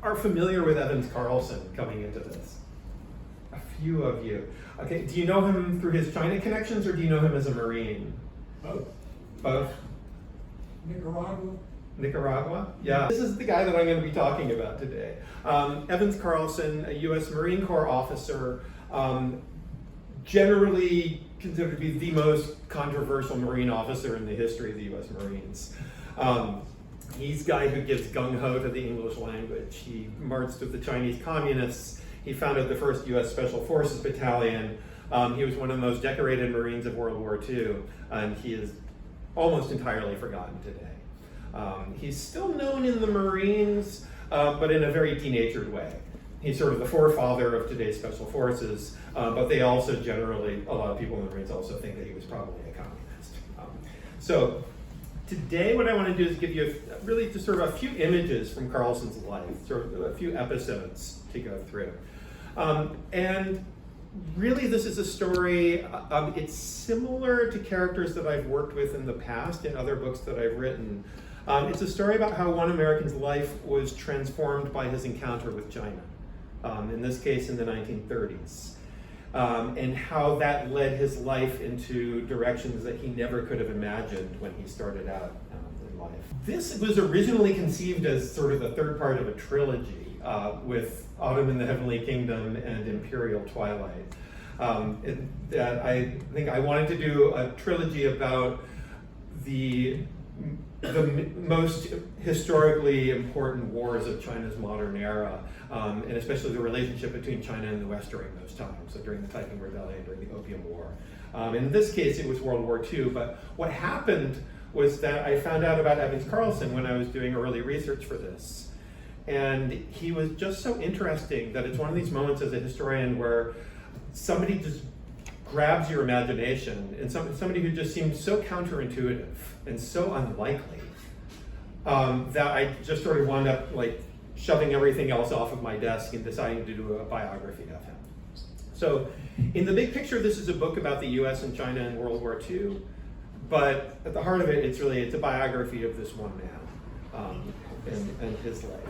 are familiar with Evans Carlson coming into this? A few of you. Okay, do you know him through his China connections, or do you know him as a Marine? Both. Both? Nicaragua? Yeah. This is the guy that I'm going to be talking about today. Evans Carlson, a U.S. Marine Corps officer, generally considered to be the most controversial Marine officer in the history of the U.S. Marines. He's a guy who gives gung-ho to the English language. He marched with the Chinese communists. He founded the first U.S. Special Forces Battalion. He was one of the most decorated Marines of World War II, and he is almost entirely forgotten today. He's still known in the Marines, but in a very denatured way. He's sort of the forefather of today's Special Forces, but they also generally, a lot of people in the Marines also think that he was probably a communist. So today what I want to do is give you really just sort of a few images from Carlson's life, sort of a few episodes to go through. And really this is a story, it's similar to characters that I've worked with in the past in other books that I've written. It's a story about how one American's life was transformed by his encounter with China, in this case in the 1930s, and how that led his life into directions that he never could have imagined when he started out in life. This was originally conceived as sort of the third part of a trilogy with Autumn in the Heavenly Kingdom and Imperial Twilight. I think I wanted to do a trilogy about the most historically important wars of China's modern era, and especially the relationship between China and the West during those times, so during the Taiping Rebellion, during the Opium War. In this case, it was World War II, but what happened was that I found out about Evans Carlson when I was doing early research for this. And he was just so interesting that it's one of these moments as a historian where somebody just grabs your imagination, and somebody who just seems so counterintuitive and so unlikely that I just sort of wound up like shoving everything else off of my desk and deciding to do a biography of him. So in the big picture, this is a book about the US and China in World War II, but at the heart of it, it's a biography of this one man and his life.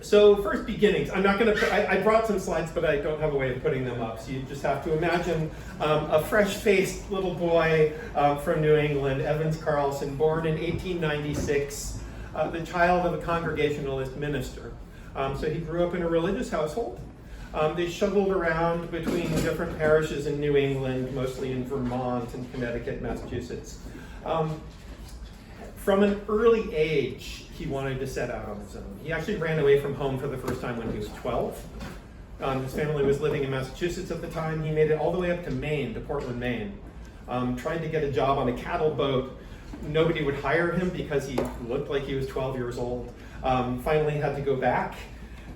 So first beginnings, I'm not going to, I brought some slides, but I don't have a way of putting them up. So you just have to imagine a fresh-faced little boy from New England, Evans Carlson, born in 1896, the child of a Congregationalist minister. So he grew up in a religious household. They shuttled around between different parishes in New England, mostly in Vermont and Connecticut, Massachusetts. From an early age, he wanted to set out on his own. He actually ran away from home for the first time when he was 12. His family was living in Massachusetts at the time. He made it all the way up to Maine, to Portland, Maine. Tried to get a job on a cattle boat. Nobody would hire him because he looked like he was 12 years old. Finally had to go back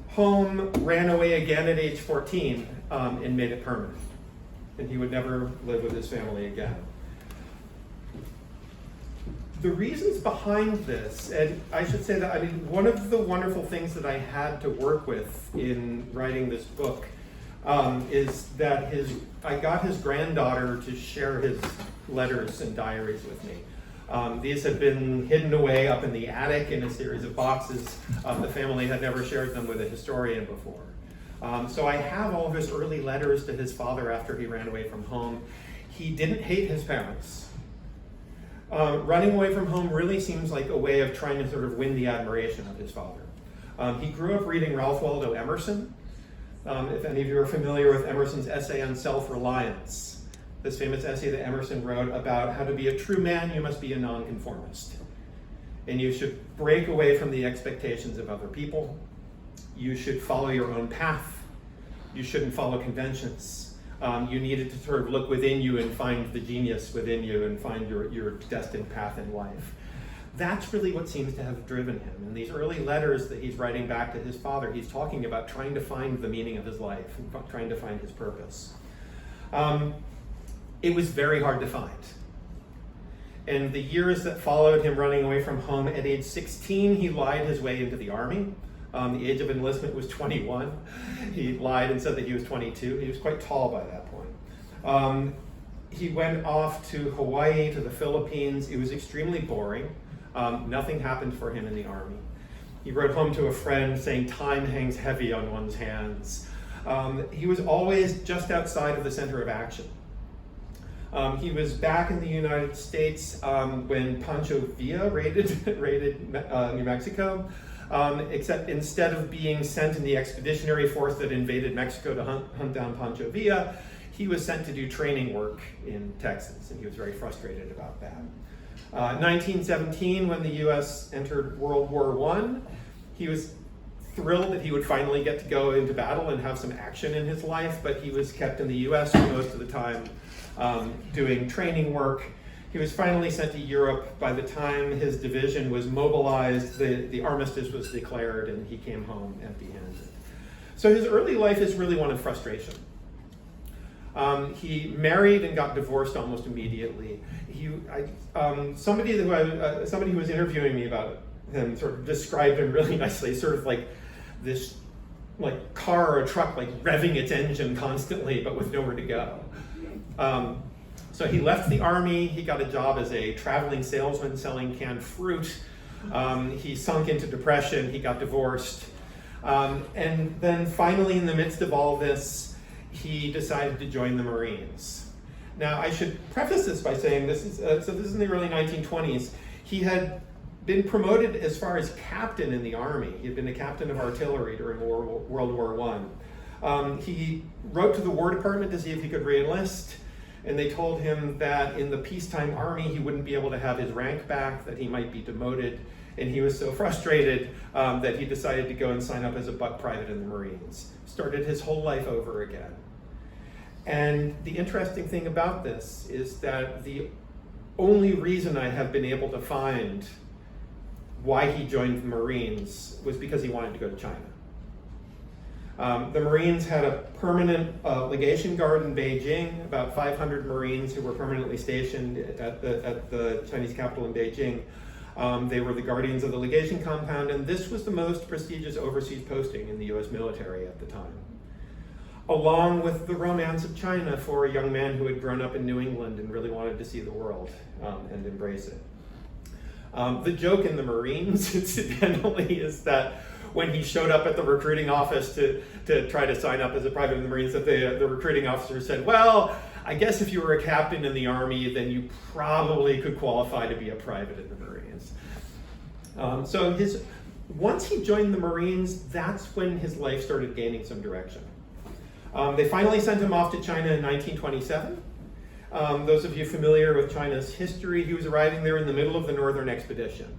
home, ran away again at age 14, and made it permanent. And he would never live with his family again. The reasons behind this, and I should say that, one of the wonderful things that I had to work with in writing this book is that I got his granddaughter to share his letters and diaries with me. These had been hidden away up in the attic in a series of boxes. The family had never shared them with a historian before. So I have all of his early letters to his father after he ran away from home. He didn't hate his parents. Running away from home really seems like a way of trying to sort of win the admiration of his father. He grew up reading Ralph Waldo Emerson. If any of you are familiar with Emerson's essay on self-reliance, this famous essay that Emerson wrote about how to be a true man, you must be a nonconformist. And you should break away from the expectations of other people. You should follow your own path. You shouldn't follow conventions. You needed to sort of look within you and find the genius within you and find your destined path in life. That's really what seems to have driven him. In these early letters that he's writing back to his father, he's talking about trying to find the meaning of his life and trying to find his purpose. It was very hard to find. And the years that followed him running away from home, at age 16, he lied his way into the Army. The age of enlistment was 21. He lied and said that he was 22. He was quite tall by that point. He went off to Hawaii, to the Philippines. It was extremely boring. Nothing happened for him in the Army. He wrote home to a friend saying, "Time hangs heavy on one's hands." He was always just outside of the center of action. He was back in the United States when Pancho Villa raided New Mexico, except instead of being sent in the expeditionary force that invaded Mexico to hunt down Pancho Villa, he was sent to do training work in Texas, and he was very frustrated about that. 1917, when the U.S. entered World War I, he was thrilled that he would finally get to go into battle and have some action in his life, but he was kept in the U.S. for most of the time doing training work. He was finally sent to Europe. By the time his division was mobilized, the armistice was declared, and he came home empty-handed. So his early life is really one of frustration. He married and got divorced almost immediately. Somebody who was interviewing me about him sort of described him really nicely, sort of like this car or a truck revving its engine constantly but with nowhere to go. So he left the army. He got a job as a traveling salesman selling canned fruit. He sunk into depression. He got divorced. And then finally, in the midst of all this, he decided to join the Marines. Now, I should preface this by saying this is in the early 1920s. He had been promoted as far as captain in the Army. He had been a captain of artillery during World War I. He wrote to the War Department to see if he could re-enlist, and they told him that in the peacetime Army he wouldn't be able to have his rank back, that he might be demoted, and he was so frustrated that he decided to go and sign up as a buck private in the Marines. Started his whole life over again. And the interesting thing about this is that the only reason I have been able to find why he joined the Marines was because he wanted to go to China. The Marines had a permanent legation guard in Beijing, about 500 Marines who were permanently stationed at the Chinese capital in Beijing. They were the guardians of the legation compound, and this was the most prestigious overseas posting in the US military at the time. Along with the romance of China for a young man who had grown up in New England and really wanted to see the world and embrace it. The joke in the Marines, incidentally, is that when he showed up at the recruiting office to try to sign up as a private in the Marines, that the recruiting officer said, "Well, I guess if you were a captain in the Army, then you probably could qualify to be a private in the Marines." Once he joined the Marines, that's when his life started gaining some direction. They finally sent him off to China in 1927. Those of you familiar with China's history, he was arriving there in the middle of the Northern Expedition.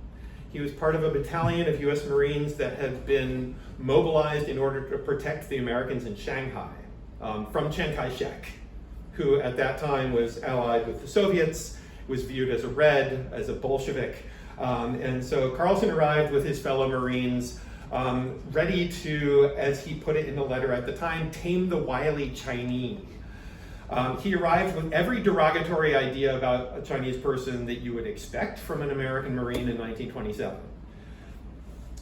He was part of a battalion of US Marines that had been mobilized in order to protect the Americans in Shanghai from Chiang Kai-shek, who at that time was allied with the Soviets, was viewed as a Red, as a Bolshevik. And so Carlson arrived with his fellow Marines, ready to, as he put it in a letter at the time, tame the wily Chinese. He arrived with every derogatory idea about a Chinese person that you would expect from an American Marine in 1927.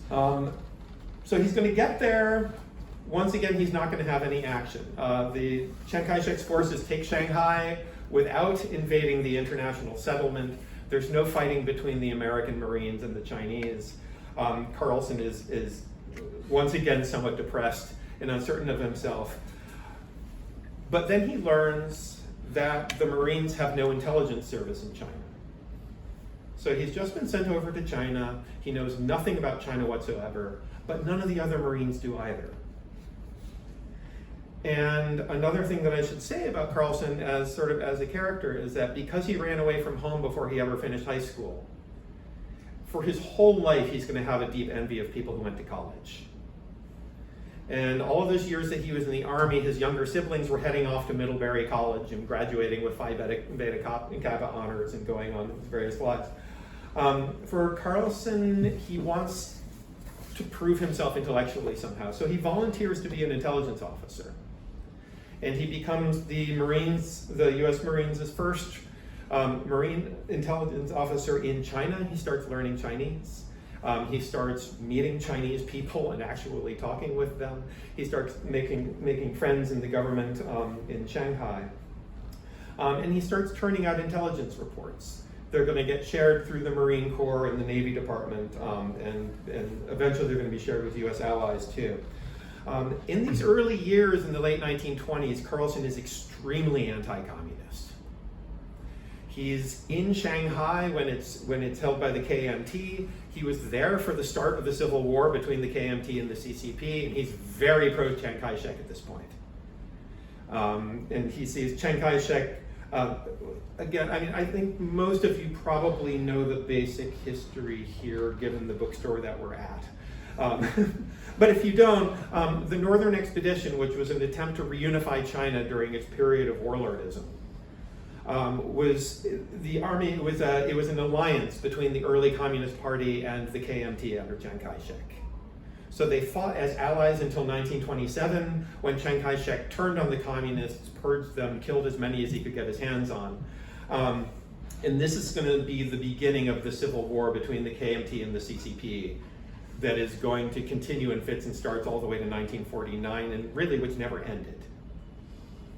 So he's going to get there. Once again, he's not going to have any action. The Chiang Kai-shek's forces take Shanghai without invading the international settlement. There's no fighting between the American Marines and the Chinese. Carlson is once again somewhat depressed and uncertain of himself. But then he learns that the Marines have no intelligence service in China. So he's just been sent over to China. He knows nothing about China whatsoever, but none of the other Marines do either. And another thing that I should say about Carlson as a character is that because he ran away from home before he ever finished high school, for his whole life he's going to have a deep envy of people who went to college. And all of those years that he was in the Army, his younger siblings were heading off to Middlebury College and graduating with Phi Beta Kappa honors and going on with various lives. For Carlson, he wants to prove himself intellectually somehow, so he volunteers to be an intelligence officer. And he becomes the U.S. Marines' first Marine intelligence officer in China. He starts learning Chinese. He starts meeting Chinese people and actually talking with them. He starts making friends in the government in Shanghai. And he starts turning out intelligence reports They're going to get shared through the Marine Corps and the Navy Department, and eventually they're going to be shared with U.S. allies too. In these early years in the late 1920s, Carlson is extremely anti-communist. He's in Shanghai when it's held by the KMT. He was there for the start of the Civil War between the KMT and the CCP, and he's very pro-Chiang Kai-shek at this point. And he sees Chiang Kai-shek, again, I mean, I think most of you probably know the basic history here, given the bookstore that we're at. But if you don't, the Northern Expedition, which was an attempt to reunify China during its period of warlordism, was the army. It was an alliance between the early Communist Party and the KMT under Chiang Kai-shek. So they fought as allies until 1927, when Chiang Kai-shek turned on the communists, purged them, killed as many as he could get his hands on. And this is going to be the beginning of the civil war between the KMT and the CCP that is going to continue in fits and starts all the way to 1949, and really which never ended.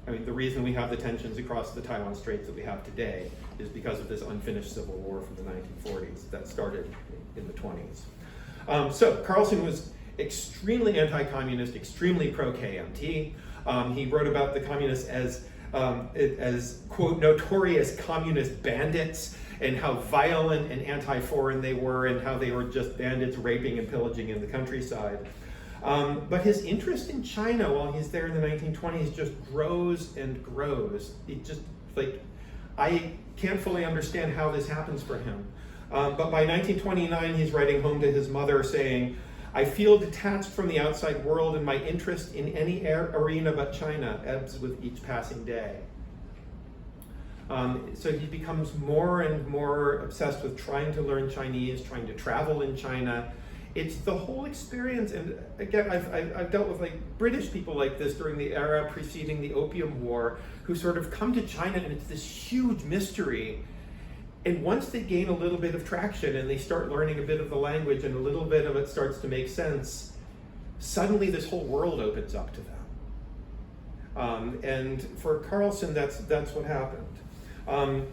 I mean, the reason we have the tensions across the Taiwan Straits that we have today is because of this unfinished civil war from the 1940s that started in the 20s. So Carlson was extremely anti-communist, extremely pro-KMT. He wrote about the communists as quote, notorious communist bandits, and how violent and anti-foreign they were, and how they were just bandits raping and pillaging in the countryside. But his interest in China while he's there in the 1920s just grows and grows. It just, like, I can't fully understand how this happens for him. But by 1929, he's writing home to his mother saying, "I feel detached from the outside world, and my interest in any arena but China ebbs with each passing day." So he becomes more and more obsessed with trying to learn Chinese, trying to travel in China. It's the whole experience, and again, I've dealt with like British people like this during the era preceding the Opium War, who sort of come to China and it's this huge mystery. And once they gain a little bit of traction and they start learning a bit of the language and a little bit of it starts to make sense, suddenly this whole world opens up to them. And for Carlson, that's what happened.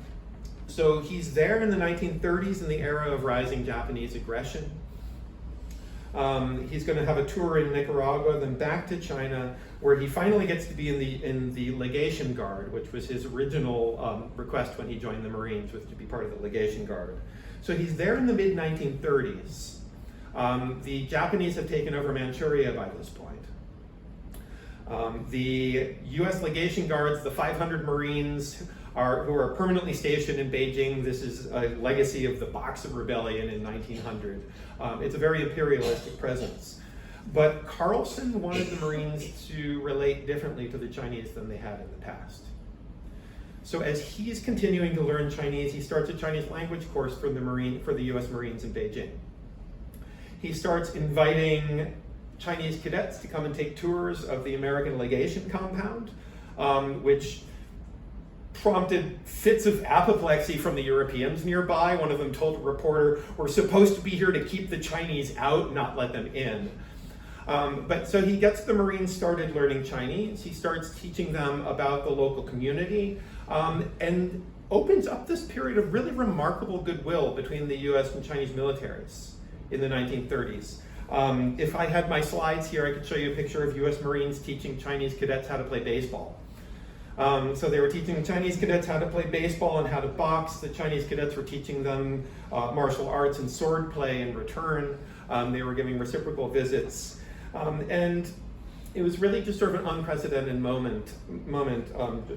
So he's there in the 1930s in the era of rising Japanese aggression. He's going to have a tour in Nicaragua, then back to China, where he finally gets to be in the legation guard, which was his original request when he joined the Marines, was to be part of the legation guard. So he's there in the mid-1930s. The Japanese have taken over Manchuria by this point. The U.S. legation guards, the 500 Marines who are permanently stationed in Beijing. This is a legacy of the Boxer Rebellion in 1900. It's a very imperialistic presence. But Carlson wanted the Marines to relate differently to the Chinese than they had in the past. So as he's continuing to learn Chinese, he starts a Chinese language course for the U.S. Marines in Beijing. He starts inviting Chinese cadets to come and take tours of the American legation compound, which prompted fits of apoplexy from the Europeans nearby. One of them told a reporter, "We're supposed to be here to keep the Chinese out, not let them in." But so he gets the Marines started learning Chinese. He starts teaching them about the local community, and opens up this period of really remarkable goodwill between the US and Chinese militaries in the 1930s. If I had my slides here, I could show you a picture of US Marines teaching Chinese cadets how to play baseball. So they were teaching Chinese cadets how to play baseball and how to box. The Chinese cadets were teaching them martial arts and sword play in return. They were giving reciprocal visits. And it was really just sort of an unprecedented moment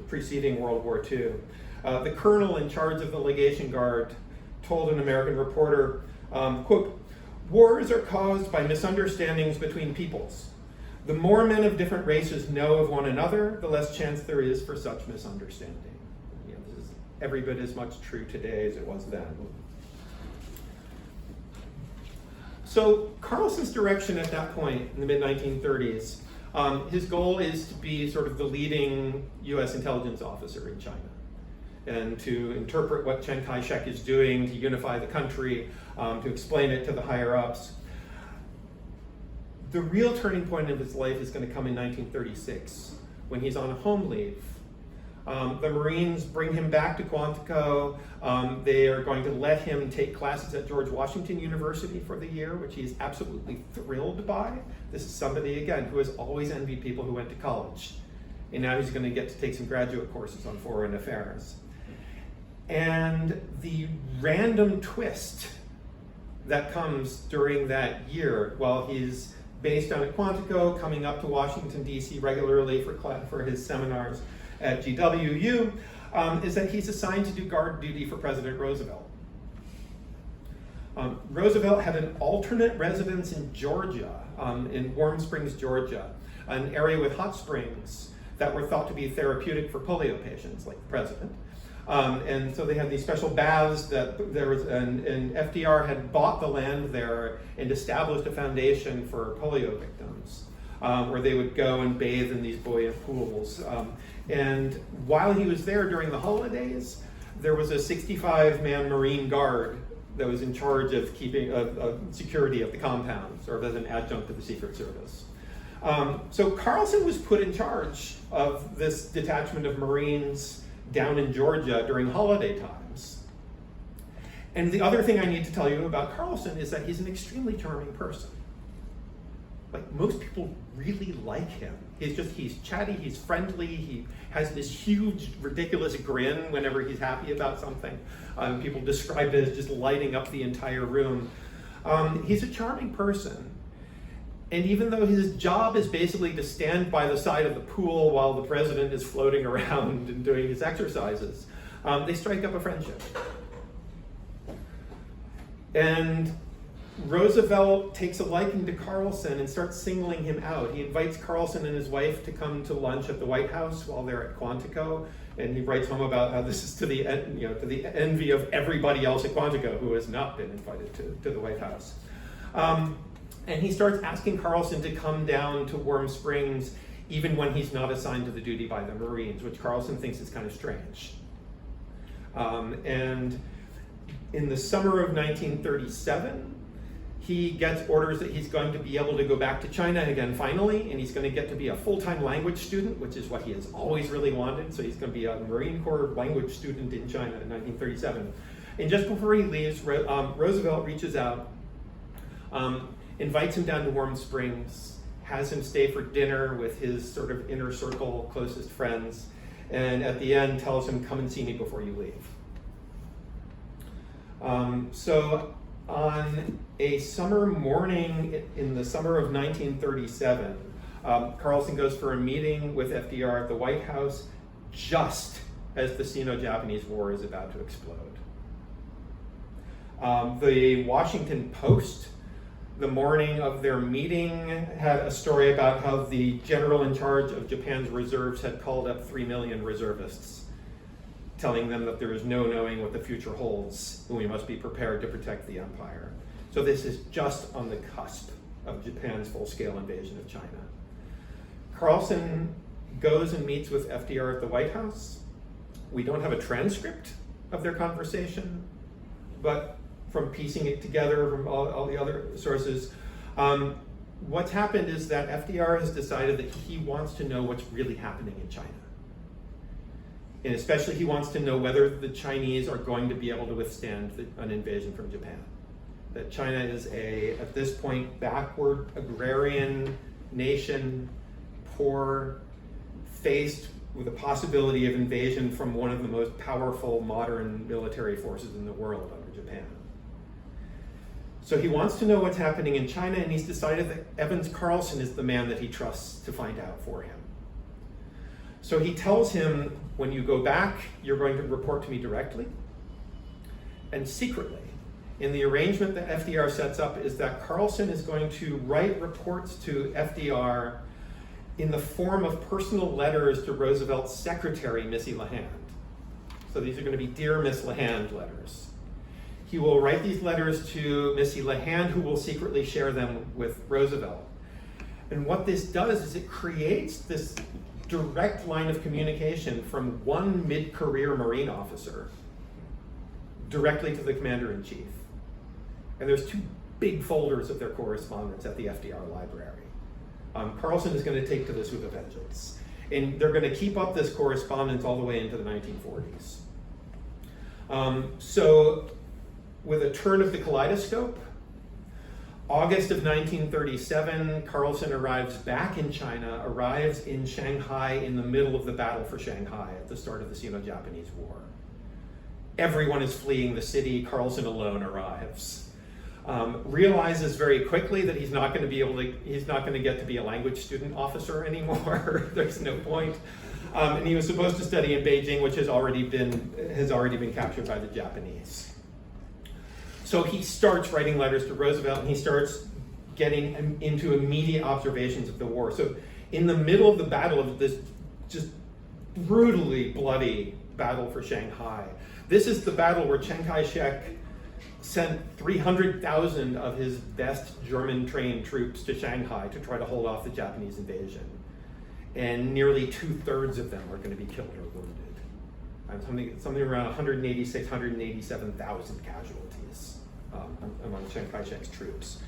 preceding World War II. The colonel in charge of the legation guard told an American reporter, quote, "Wars are caused by misunderstandings between peoples. The more men of different races know of one another, the less chance there is for such misunderstanding." You know, this is every bit as much true today as it was then. So Carlson's direction at that point in the mid-1930s, his goal is to be sort of the leading US intelligence officer in China, and to interpret what Chiang Kai-shek is doing, to unify the country, to explain it to the higher-ups. The real turning point of his life is going to come in 1936, when he's on a home leave. The Marines bring him back to Quantico. They are going to let him take classes at George Washington University for the year, which he's absolutely thrilled by. This is somebody, again, who has always envied people who went to college. And now he's going to get to take some graduate courses on foreign affairs. And the random twist that comes during that year, while he's based down at Quantico, coming up to Washington, D.C. regularly for his seminars at GWU, is that he's assigned to do guard duty for President Roosevelt. Roosevelt had an alternate residence in Georgia, in Warm Springs, Georgia, an area with hot springs that were thought to be therapeutic for polio patients, like the president. And so they had these special baths that there was, and FDR had bought the land there and established a foundation for polio victims, where they would go and bathe in these buoyant pools. And while he was there during the holidays, there was a 65-man Marine Guard that was in charge of keeping security of the compound, sort of as an adjunct to the Secret Service. So Carlson was put in charge of this detachment of Marines down in Georgia during holiday times. And the other thing I need to tell you about Carlson is that he's an extremely charming person. Like, most people really like him. He's chatty, he's friendly, he has this huge, ridiculous grin whenever he's happy about something. People describe it as just lighting up the entire room. He's a charming person. And even though his job is basically to stand by the side of the pool while the president is floating around and doing his exercises, they strike up a friendship. And Roosevelt takes a liking to Carlson and starts singling him out. He invites Carlson and his wife to come to lunch at the White House while they're at Quantico, and he writes home about how this is to the envy of everybody else at Quantico who has not been invited to the White House. And he starts asking Carlson to come down to Warm Springs even when he's not assigned to the duty by the Marines, which Carlson thinks is kind of strange. And in the summer of 1937, he gets orders that he's going to be able to go back to China again finally, and he's going to get to be a full-time language student, which is what he has always really wanted. So he's going to be a Marine Corps language student in China in 1937. And just before he leaves, Roosevelt reaches out, invites him down to Warm Springs, has him stay for dinner with his sort of inner circle, closest friends, and at the end tells him, come and see me before you leave. So on a summer morning in the summer of 1937, Carlson goes for a meeting with FDR at the White House just as the Sino-Japanese War is about to explode. The Washington Post, the morning of their meeting, had a story about how the general in charge of Japan's reserves had called up 3 million reservists, telling them that there is no knowing what the future holds, and we must be prepared to protect the empire. So this is just on the cusp of Japan's full-scale invasion of China. Carlson goes and meets with FDR at the White House. We don't have a transcript of their conversation, but from piecing it together from all the other sources, what's happened is that FDR has decided that he wants to know what's really happening in China. And especially he wants to know whether the Chinese are going to be able to withstand an invasion from Japan. That China is at this point, backward agrarian nation, poor, faced with the possibility of invasion from one of the most powerful modern military forces in the world under Japan. So he wants to know what's happening in China, and he's decided that Evans Carlson is the man that he trusts to find out for him. So he tells him, when you go back, you're going to report to me directly. And secretly, in the arrangement that FDR sets up, is that Carlson is going to write reports to FDR in the form of personal letters to Roosevelt's secretary, Missy LeHand. So these are going to be Dear Miss LeHand letters. He will write these letters to Missy LeHand, who will secretly share them with Roosevelt. And what this does is it creates this direct line of communication from one mid-career Marine officer directly to the commander-in-chief. And there's 2 big folders of their correspondence at the FDR library. Carlson is going to take to this with a vengeance. And they're going to keep up this correspondence all the way into the 1940s. So with a turn of the kaleidoscope, August of 1937, Carlson arrives back in China, arrives in Shanghai in the middle of the battle for Shanghai at the start of the Sino-Japanese War. Everyone is fleeing the city, Carlson alone arrives. Realizes very quickly that he's not going to get to be a language student officer anymore. There's no point. And he was supposed to study in Beijing, which has already been captured by the Japanese. So he starts writing letters to Roosevelt, and he starts getting into immediate observations of the war. So in the middle of the battle of this just brutally bloody battle for Shanghai, this is the battle where Chiang Kai-shek sent 300,000 of his best German-trained troops to Shanghai to try to hold off the Japanese invasion. And nearly 2/3 of them are going to be killed or wounded. Something around 186,000, 187,000 casualties among Chiang Kai-shek's troops.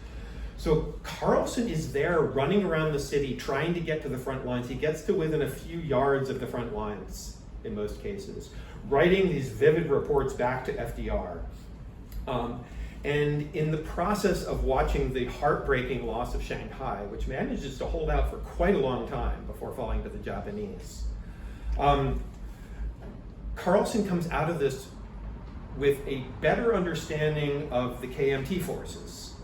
So Carlson is there running around the city trying to get to the front lines. He gets to within a few yards of the front lines in most cases, writing these vivid reports back to FDR. And in the process of watching the heartbreaking loss of Shanghai, which manages to hold out for quite a long time before falling to the Japanese, Carlson comes out of this with a better understanding of the KMT forces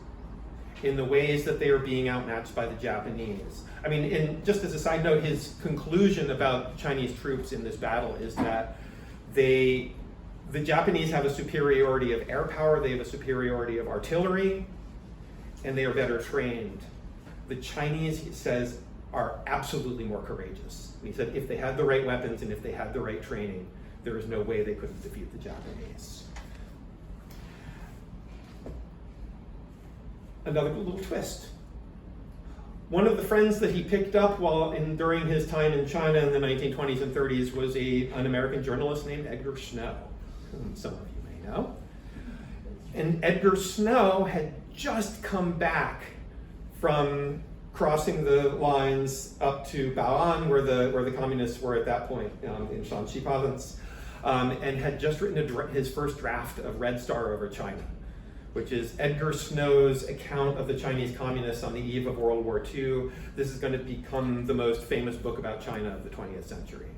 in the ways that they are being outmatched by the Japanese. I mean, just as a side note, his conclusion about Chinese troops in this battle is that the Japanese have a superiority of air power, they have a superiority of artillery, and they are better trained. The Chinese, he says, are absolutely more courageous. And he said if they had the right weapons and if they had the right training, there is no way they couldn't defeat the Japanese. Another little twist. One of the friends that he picked up during his time in China in the 1920s and 30s was an American journalist named Edgar Snow, whom some of you may know. And Edgar Snow had just come back from crossing the lines up to Bao'an, where the communists were at that point in Shanxi province, and had just written his first draft of Red Star over China, which is Edgar Snow's account of the Chinese communists on the eve of World War II. This is going to become the most famous book about China of the 20th century.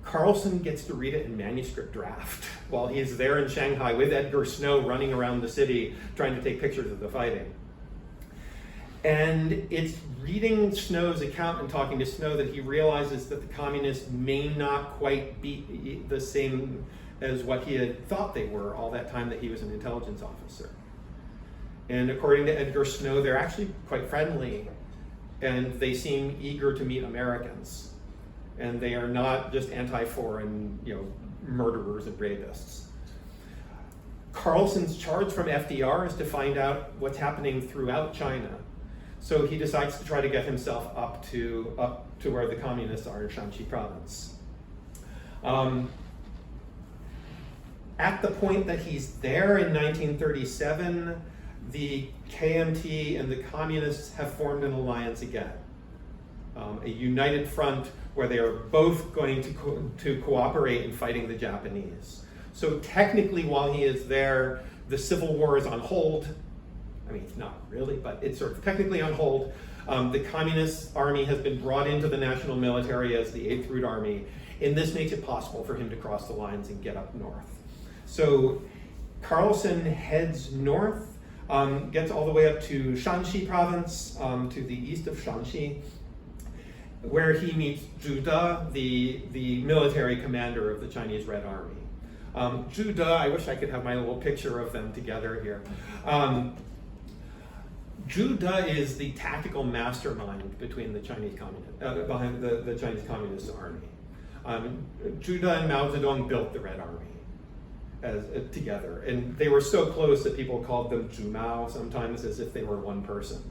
Carlson gets to read it in manuscript draft while he's there in Shanghai with Edgar Snow running around the city trying to take pictures of the fighting. And it's reading Snow's account and talking to Snow that he realizes that the communists may not quite be the same as what he had thought they were all that time that he was an intelligence officer. And according to Edgar Snow, they're actually quite friendly, and they seem eager to meet Americans. And they are not just anti-foreign, murderers and rapists. Carlson's charge from FDR is to find out what's happening throughout China. So he decides to try to get himself up to where the communists are in Shanxi province. At the point that he's there in 1937, the KMT and the communists have formed an alliance again. A united front where they are both going to cooperate in fighting the Japanese. So technically, while he is there, the Civil War is on hold. I mean, it's not really, but it's sort of technically on hold. The Communist Army has been brought into the national military as the 8th Route Army, and this makes it possible for him to cross the lines and get up north. So Carlson heads north, gets all the way up to Shanxi province, to the east of Shanxi, where he meets Zhu De, the military commander of the Chinese Red Army. Zhu De, I wish I could have my little picture of them together here. Zhu De is the tactical mastermind between the Chinese behind the Chinese Communist Army. Zhu De and Mao Zedong built the Red Army together, and they were so close that people called them Zhu Mao sometimes, as if they were one person.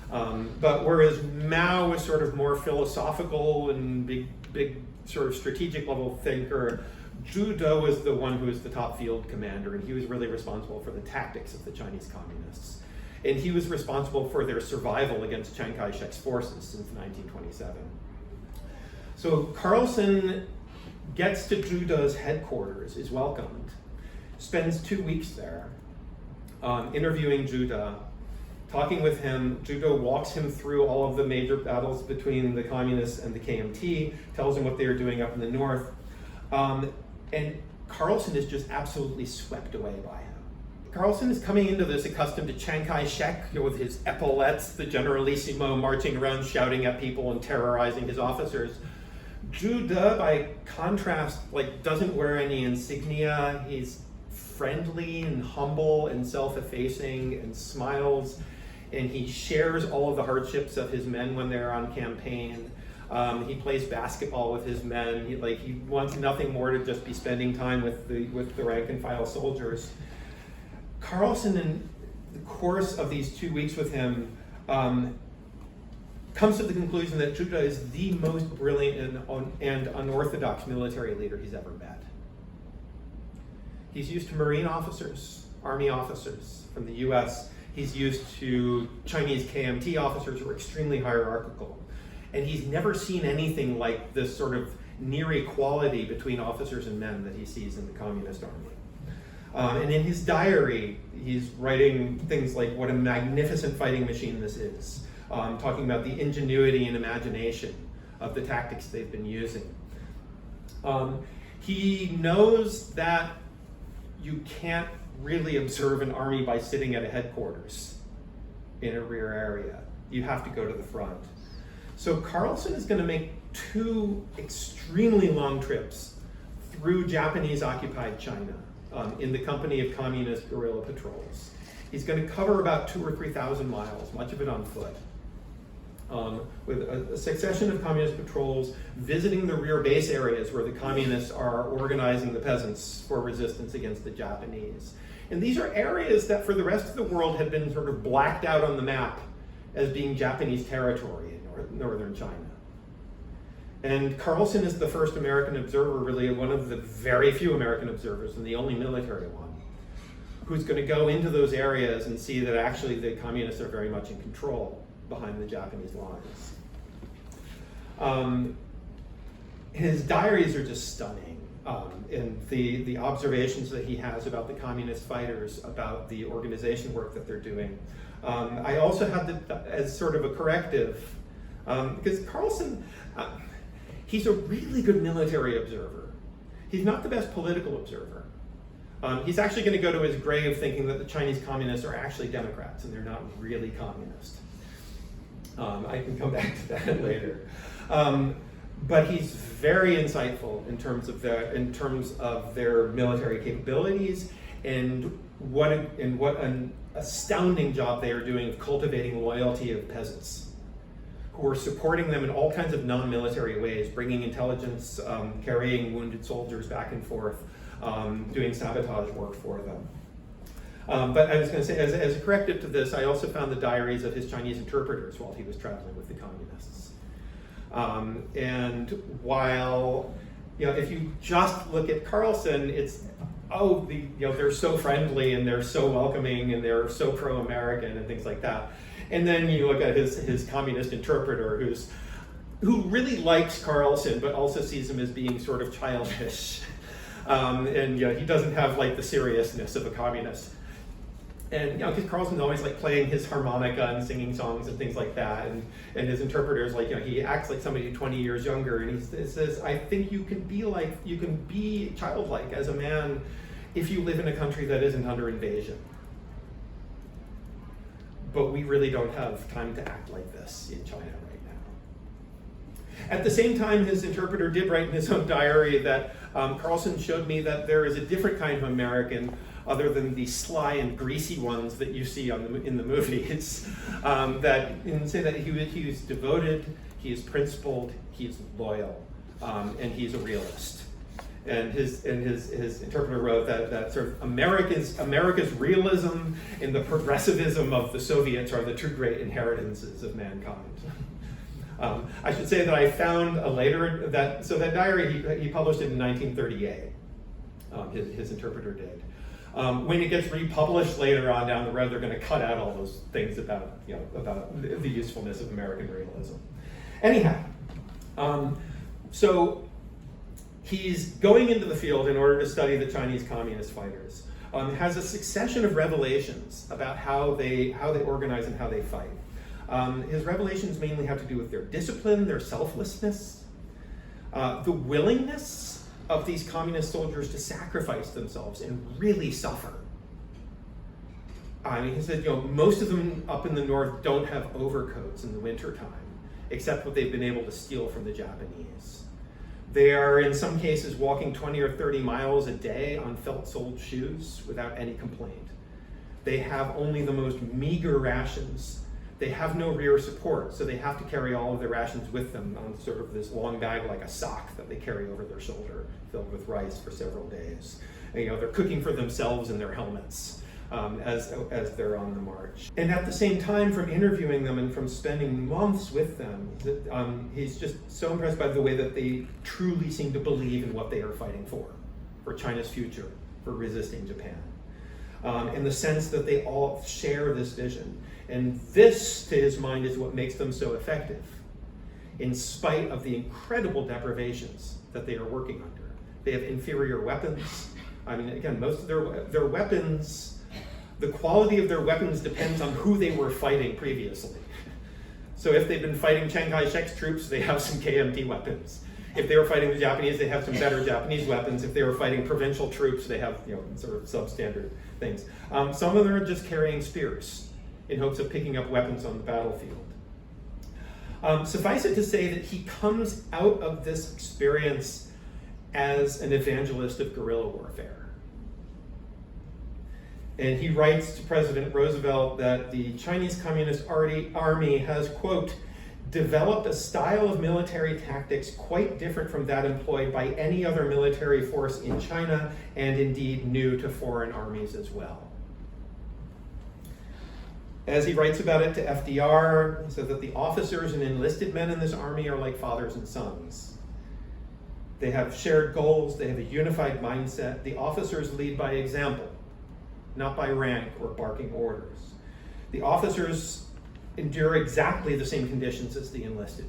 But whereas Mao was sort of more philosophical and big sort of strategic level thinker, Zhu De was the one who was the top field commander, and he was really responsible for the tactics of the Chinese communists. And he was responsible for their survival against Chiang Kai-shek's forces since 1927. So Carlson gets to Zhuda's headquarters, is welcomed, spends 2 weeks there, interviewing Zhuda, talking with him. Zhuda walks him through all of the major battles between the communists and the KMT, tells him what they are doing up in the north, and Carlson is just absolutely swept away by him. Carlson is coming into this accustomed to Chiang Kai-shek with his epaulettes, the generalissimo marching around shouting at people and terrorizing his officers. Zhuda, by contrast, doesn't wear any insignia. He's friendly and humble and self-effacing and smiles, and he shares all of the hardships of his men when they're on campaign. He plays basketball with his men. He wants nothing more to just be spending time with the rank and file soldiers. Carlson, in the course of these 2 weeks with him, comes to the conclusion that Zhuda is the most brilliant and unorthodox military leader he's ever met. He's used to Marine officers, Army officers from the U.S. He's used to Chinese KMT officers who are extremely hierarchical. And he's never seen anything like this sort of near equality between officers and men that he sees in the Communist Army. And in his diary, he's writing things like what a magnificent fighting machine this is, talking about the ingenuity and imagination of the tactics they've been using. He knows that you can't really observe an army by sitting at a headquarters in a rear area. You have to go to the front. So Carlson is going to make 2 extremely long trips through Japanese-occupied China in the company of communist guerrilla patrols. He's going to cover about 2,000 or 3,000 miles, much of it on foot, with a succession of communist patrols visiting the rear base areas where the communists are organizing the peasants for resistance against the Japanese. And these are areas that for the rest of the world had been sort of blacked out on the map as being Japanese territory in northern China. And Carlson is the first American observer, really one of the very few American observers and the only military one, who's going to go into those areas and see that actually the communists are very much in control behind the Japanese lines. His diaries are just stunning. And the observations that he has about the communist fighters, about the organization work that they're doing. I also had as sort of a corrective, because Carlson, he's a really good military observer. He's not the best political observer. He's actually going to go to his grave thinking that the Chinese communists are actually Democrats and they're not really communist. I can come back to that later. But he's very insightful in terms of their military capabilities and what an astounding job they are doing of cultivating loyalty of peasants who are supporting them in all kinds of non-military ways, bringing intelligence, carrying wounded soldiers back and forth, doing sabotage work for them. But I was going to say, as a corrective to this, I also found the diaries of his Chinese interpreters while he was traveling with the communists. And while, if you just look at Carlson, it's, they're so friendly and they're so welcoming and they're so pro-American and things like that. And then you look at his communist interpreter who really likes Carlson, but also sees him as being sort of childish. And he doesn't have the seriousness of a communist. And because Carlson's always playing his harmonica and singing songs and things like that, and his interpreter's he acts like somebody 20 years younger, and he says, I think you can be childlike as a man if you live in a country that isn't under invasion. But we really don't have time to act like this in China right now. At the same time, his interpreter did write in his own diary that Carlson showed me that there is a different kind of American other than the sly and greasy ones that you see in the movies, that he is devoted, he is principled, he is loyal, and he's a realist. And his interpreter wrote that sort of America's realism and the progressivism of the Soviets are the two great inheritances of mankind. I should say that I found that diary he published it in 1938. His interpreter did. When it gets republished later on down the road, they're going to cut out all those things about the usefulness of American realism. Anyhow, So he's going into the field in order to study the Chinese communist fighters. Has a succession of revelations about how they organize and how they fight. His revelations mainly have to do with their discipline, their selflessness, the willingness of these communist soldiers to sacrifice themselves and really suffer. I mean, he said, most of them up in the north don't have overcoats in the wintertime, except what they've been able to steal from the Japanese. They are, in some cases, walking 20 or 30 miles a day on felt-soled shoes without any complaint. They have only the most meager rations. They have no rear support, so they have to carry all of their rations with them on sort of this long bag like a sock that they carry over their shoulder, filled with rice for several days. And, they're cooking for themselves in their helmets as they're on the march. And at the same time, from interviewing them and from spending months with them, he's just so impressed by the way that they truly seem to believe in what they are fighting for China's future, for resisting Japan. In the sense that they all share this vision. And this, to his mind, is what makes them so effective, in spite of the incredible deprivations that they are working under. They have inferior weapons. I mean, again, most of their weapons, the quality of their weapons depends on who they were fighting previously. So if they've been fighting Chiang Kai-shek's troops, they have some KMT weapons. If they were fighting the Japanese, they have some better Japanese weapons. If they were fighting provincial troops, they have sort of substandard things. Some of them are just carrying spears in hopes of picking up weapons on the battlefield. Suffice it to say that he comes out of this experience as an evangelist of guerrilla warfare. And he writes to President Roosevelt that the Chinese Communist Army has, quote, developed a style of military tactics quite different from that employed by any other military force in China, and indeed new to foreign armies as well. As he writes about it to FDR, he says that the officers and enlisted men in this army are like fathers and sons. They have shared goals, they have a unified mindset. The officers lead by example, not by rank or barking orders. The officers endure exactly the same conditions as the enlisted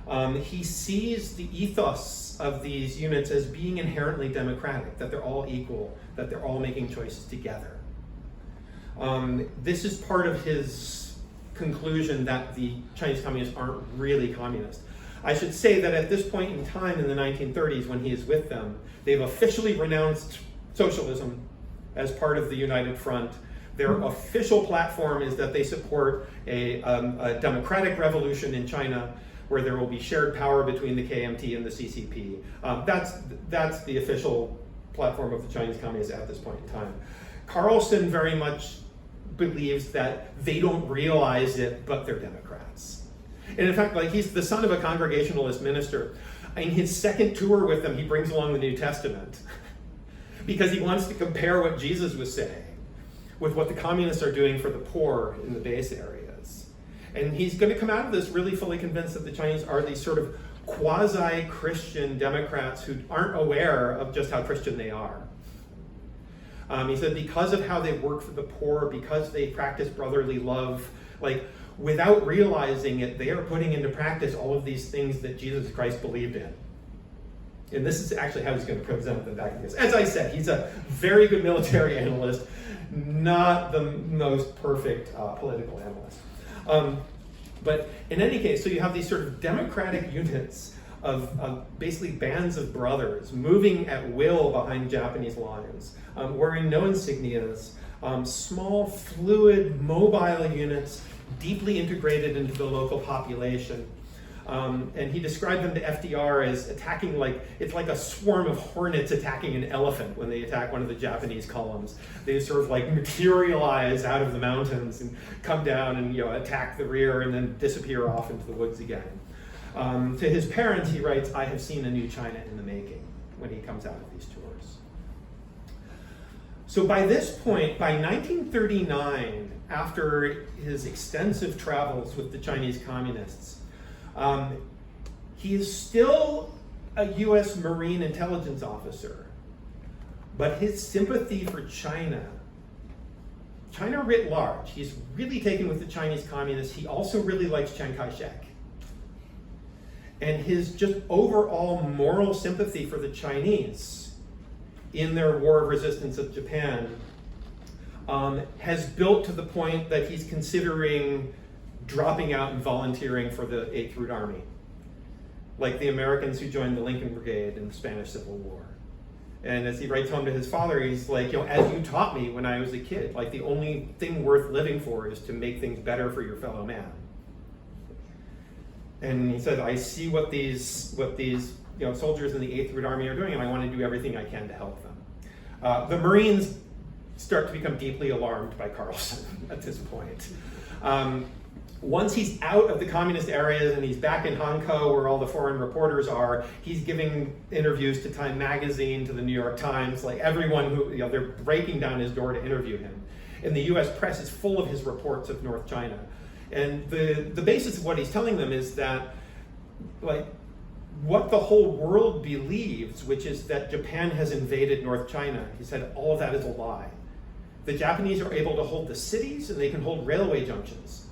men. He sees the ethos of these units as being inherently democratic, that they're all equal, that they're all making choices together. This is part of his conclusion that the Chinese communists aren't really communist. I should say that at this point in time in the 1930s, when he is with them, they've officially renounced socialism as part of the United Front. Their official platform is that they support a democratic revolution in China where there will be shared power between the KMT and the CCP. That's the official platform of the Chinese communists at this point in time. Carlson very much believes that they don't realize it, but they're Democrats. And in fact, he's the son of a Congregationalist minister. In his second tour with them, he brings along the New Testament because he wants to compare what Jesus was saying with what the communists are doing for the poor in the base areas. And he's going to come out of this really fully convinced that the Chinese are these sort of quasi-Christian Democrats who aren't aware of just how Christian they are. He said because of how they work for the poor, because they practice brotherly love, without realizing it, they are putting into practice all of these things that Jesus Christ believed in. And this is actually how he's going to present them back to this. As I said, he's a very good military analyst, not the most perfect political analyst. But in any case, so you have these sort of democratic units of basically bands of brothers moving at will behind Japanese lines, wearing no insignias, small, fluid, mobile units, deeply integrated into the local population. And he described them to FDR as attacking it's like a swarm of hornets attacking an elephant when they attack one of the Japanese columns. They sort of materialize out of the mountains and come down and attack the rear and then disappear off into the woods again. To his parents, he writes, "I have seen a new China in the making," when he comes out of these tours. So by this point, by 1939, after his extensive travels with the Chinese communists, he is still a U.S. Marine intelligence officer, but his sympathy for China writ large, he's really taken with the Chinese communists. He also really likes Chiang Kai-shek. and his just overall moral sympathy for the Chinese in their war of resistance of Japan has built to the point that he's considering dropping out and volunteering for the 8th Route Army, like the Americans who joined the Lincoln Brigade in the Spanish Civil War. And as he writes home to his father, he's like, as you taught me when I was a kid, like the only thing worth living for is to make things better for your fellow man. And he said, I see what these soldiers in the 8th Route Army are doing, and I want to do everything I can to help them. The Marines start to become deeply alarmed by Carlson at this point. Once he's out of the communist areas and he's back in Hankou where all the foreign reporters are, he's giving interviews to Time Magazine, to the New York Times, like everyone who, they're breaking down his door to interview him. And the US press is full of his reports of North China. And the basis of what he's telling them is that, like, what the whole world believes, which is that Japan has invaded North China, he said all of that is a lie. The Japanese are able to hold the cities and they can hold railway junctions.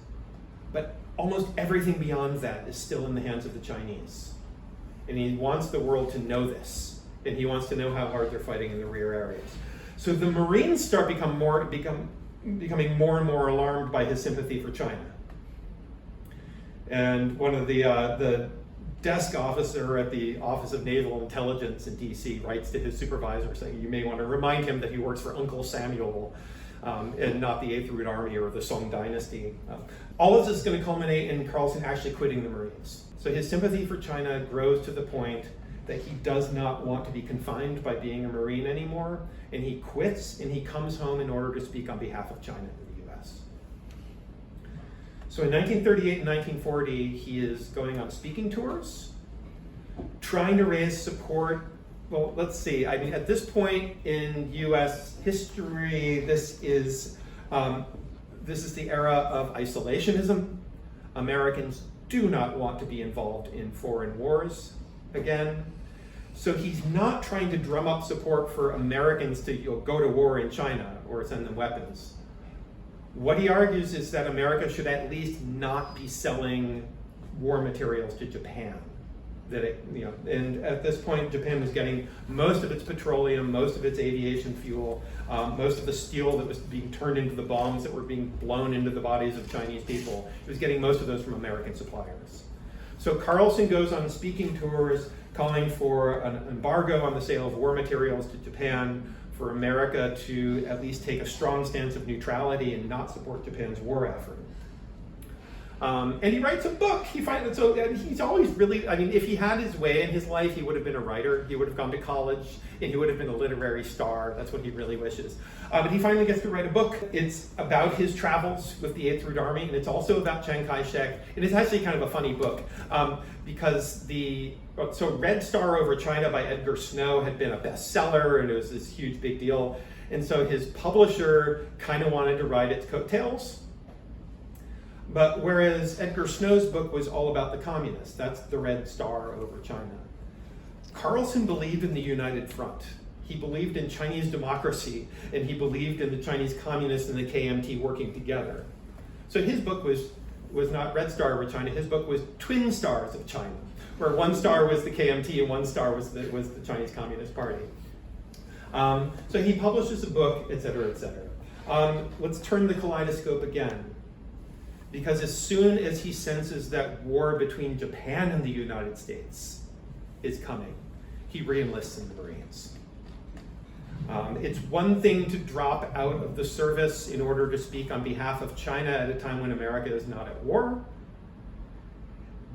But almost everything beyond that is still in the hands of the Chinese. And he wants the world to know this. And he wants to know how hard they're fighting in the rear areas. So the Marines start becoming more and more alarmed by his sympathy for China. And one of the desk officer at the Office of Naval Intelligence in DC writes to his supervisor saying, you may want to remind him that he works for Uncle Samuel and not the 8th Route Army or the Song Dynasty. All of this is going to culminate in Carlson actually quitting the Marines. So his sympathy for China grows to the point that he does not want to be confined by being a Marine anymore, and he quits and he comes home in order to speak on behalf of China in the US. So in 1938 and 1940, he is going on speaking tours, trying to raise support. Well, let's see. I mean, at this point in U.S. history, this is the era of isolationism. Americans do not want to be involved in foreign wars again. So he's not trying to drum up support for Americans to go to war in China or send them weapons. What he argues is that America should at least not be selling war materials to Japan. And at this point, Japan was getting most of its petroleum, most of its aviation fuel, most of the steel that was being turned into the bombs that were being blown into the bodies of Chinese people. It was getting most of those from American suppliers. So Carlson goes on speaking tours calling for an embargo on the sale of war materials to Japan, for America to at least take a strong stance of neutrality and not support Japan's war effort. And he writes a book. He's always really, if he had his way in his life, he would have been a writer. He would have gone to college, and he would have been a literary star. That's what he really wishes. But he finally gets to write a book. It's about his travels with the 8th Route Army, and it's also about Chiang Kai-shek. And it's actually kind of a funny book, because Red Star Over China by Edgar Snow had been a bestseller, and it was this huge big deal. And so his publisher kind of wanted to ride its coattails. But whereas Edgar Snow's book was all about the communists, that's the Red Star Over China, Carlson believed in the United Front. He believed in Chinese democracy, and he believed in the Chinese communists and the KMT working together. So his book was not Red Star Over China, his book was Twin Stars of China, where one star was the KMT and one star was the Chinese Communist Party. So he publishes a book, et cetera, et cetera. Let's turn the kaleidoscope again. Because as soon as he senses that war between Japan and the United States is coming, he re-enlists in the Marines. It's one thing to drop out of the service in order to speak on behalf of China at a time when America is not at war.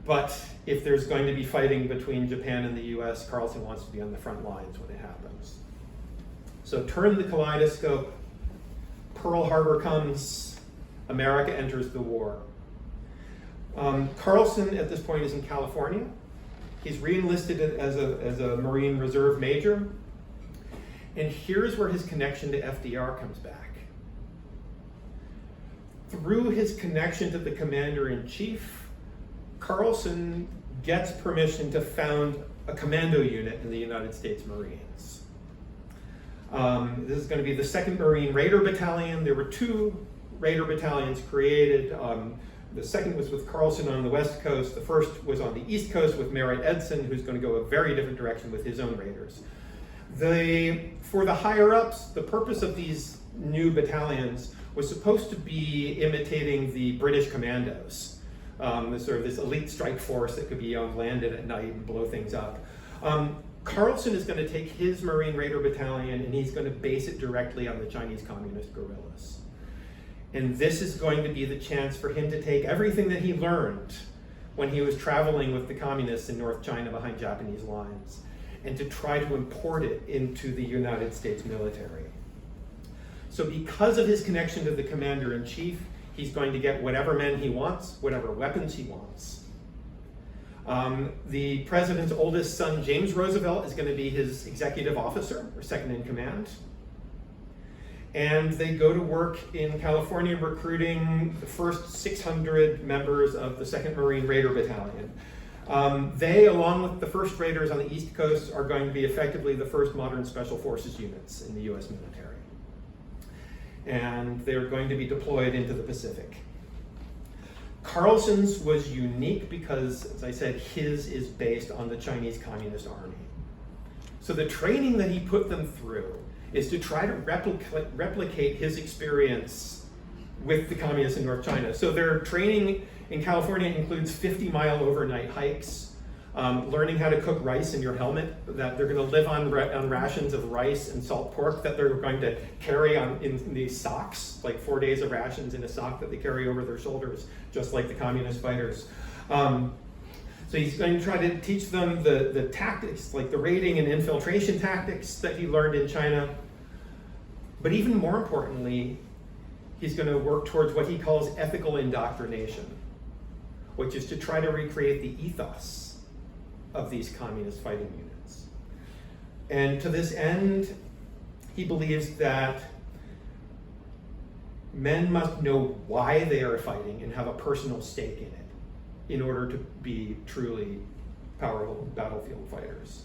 But if there's going to be fighting between Japan and the US, Carlson wants to be on the front lines when it happens. So turn the kaleidoscope, Pearl Harbor comes, America enters the war. Carlson at this point is in California. He's re-enlisted as a Marine Reserve major. And here's where his connection to FDR comes back. Through his connection to the commander-in-chief, Carlson gets permission to found a commando unit in the United States Marines. This is going to be the 2nd Marine Raider Battalion. There were 2 Raider battalions created. The second was with Carlson on the West Coast. The first was on the East Coast with Merritt Edson, who's going to go a very different direction with his own raiders. For the higher-ups, the purpose of these new battalions was supposed to be imitating the British commandos, this elite strike force that could be landed at night and blow things up. Carlson is going to take his Marine Raider Battalion and he's going to base it directly on the Chinese Communist guerrillas. And this is going to be the chance for him to take everything that he learned when he was traveling with the communists in North China behind Japanese lines and to try to import it into the United States military. So because of his connection to the commander-in-chief, he's going to get whatever men he wants, whatever weapons he wants. The president's oldest son, James Roosevelt, is going to be his executive officer, or second in command. And they go to work in California recruiting the first 600 members of the 2nd Marine Raider Battalion. They, along with the 1st Raiders on the East Coast, are going to be effectively the first modern special forces units in the U.S. military. And they're going to be deployed into the Pacific. Carlson's was unique because, as I said, his is based on the Chinese Communist Army. So the training that he put them through is to try to replicate his experience with the communists in North China. So their training in California includes 50-mile overnight hikes, learning how to cook rice in your helmet, that they're going to live on rations of rice and salt pork that they're going to carry in these socks, like 4 days of rations in a sock that they carry over their shoulders, just like the communist fighters. So he's going to try to teach them the tactics, like the raiding and infiltration tactics that he learned in China. But even more importantly, he's going to work towards what he calls ethical indoctrination, which is to try to recreate the ethos of these communist fighting units. And to this end, he believes that men must know why they are fighting and have a personal stake in it in order to be truly powerful battlefield fighters.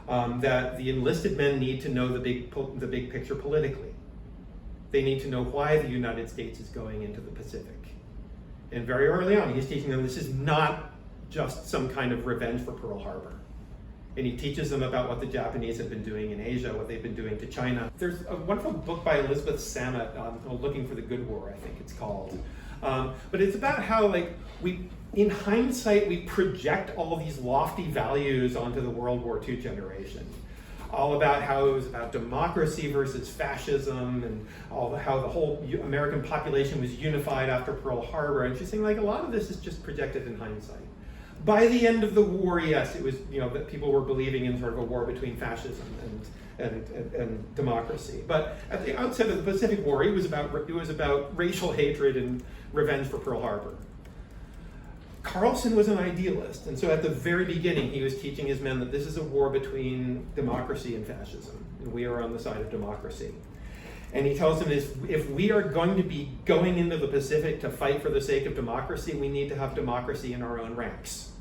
That the enlisted men need to know the big picture politically. They need to know why the United States is going into the Pacific. And very early on, he's teaching them this is not just some kind of revenge for Pearl Harbor. And he teaches them about what the Japanese have been doing in Asia, what they've been doing to China. There's a wonderful book by Elizabeth Samet, Looking for the Good War, I think it's called. But it's about how, in hindsight, we project all of these lofty values onto the World War II generation. All about how it was about democracy versus fascism, and how the whole American population was unified after Pearl Harbor. And she's saying, a lot of this is just projected in hindsight. By the end of the war, yes, it was that people were believing in sort of a war between fascism and democracy. But at the outset of the Pacific War, it was about racial hatred and revenge for Pearl Harbor. Carlson was an idealist, and so at the very beginning, he was teaching his men that this is a war between democracy and fascism, and we are on the side of democracy. And he tells them if we are going to be going into the Pacific to fight for the sake of democracy, we need to have democracy in our own ranks.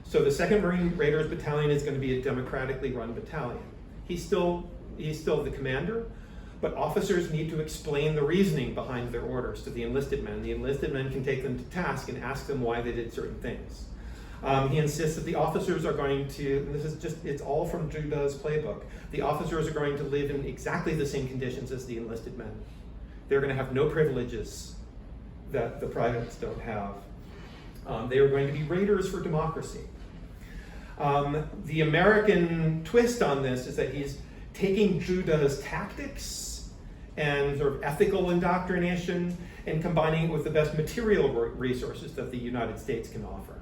So the 2nd Marine Raiders Battalion is going to be a democratically run battalion. He's still the commander, but officers need to explain the reasoning behind their orders to the enlisted men. The enlisted men can take them to task and ask them why they did certain things. He insists that the officers are going to, and it's all from Juda's playbook, the officers are going to live in exactly the same conditions as the enlisted men. They're going to have no privileges that the privates don't have. They are going to be raiders for democracy. The American twist on this is that he's taking Juda's tactics and sort of ethical indoctrination and combining it with the best material resources that the United States can offer.